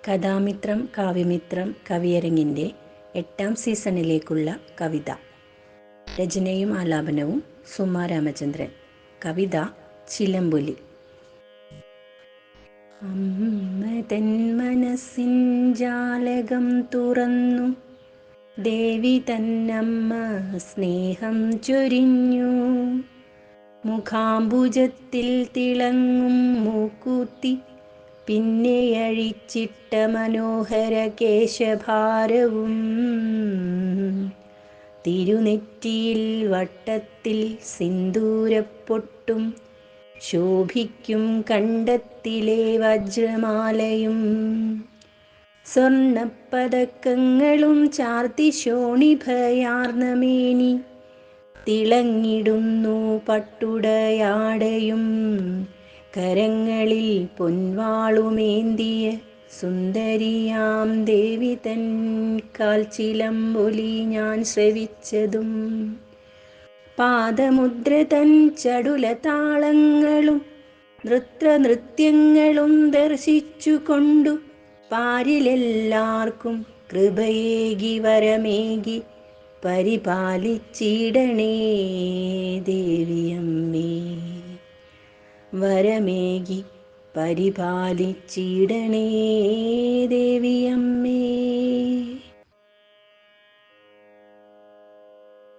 കഥാമിത്രം കാവ്യമിത്രം കവിയരങ്ങിൻ്റെ 8ാം സീസണിലേക്കുള്ള കവിത. രചനയും ആലാപനവും സുമാ രാമചന്ദ്രൻ. കവിത ചിലമ്പൊലി. അമ്മ തൻ മനസ്സിൻ ജാലകം തുറന്നു, ദേവി തന്നമ്മ സ്നേഹം ചൊരിഞ്ഞു. മുഖാംബുജത്തിൽ തിളങ്ങും മൂക്കൂത്തി, പിന്നെ അഴിച്ചിട്ട മനോഹര കേശഭാരവും. തിരുനെറ്റിയിൽ വട്ടത്തിൽ സിന്ദൂരപ്പൊട്ടും, ശോഭിക്കും കണ്ടത്തിലെ വജ്രമാലയും. സ്വർണപ്പതക്കങ്ങളും ചാർത്തി ശോണിഭയാർന്ന മേനി, തിളങ്ങിടുന്നു പട്ടുടയാടയും. കരങ്ങളിൽ പൊൻവാളുമേന്തിയ സുന്ദരിയാം ദേവി തൻ കാൽച്ചിലമ്പൊലി ഞാൻ ശ്രവിച്ചതും. പാദമുദ്ര തൻ ചടുലതാളങ്ങളും നൃത്യങ്ങളും ദർശിച്ചുകൊണ്ടു, പാരിലെല്ലാവർക്കും കൃപയേകി വരമേകി പരിപാലിച്ചിടണേ ദേവിയമ്മേ. വരമേകി പരിപാലിച്ചിടണേ ദേവിയമ്മേ.